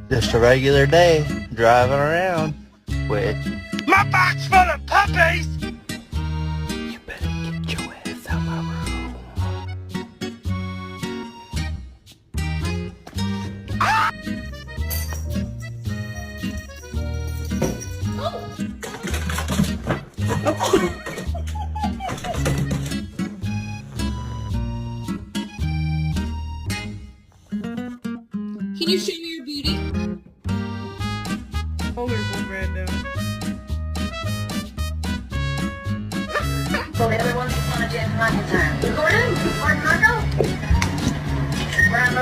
Just a regular day, driving around with my box full of puppies! You better get your ass out my room. Ah! Can you show me your beauty? Oh, there's one right now. So the other one's on a jet time. Gordon, Martin Marco? Where I'm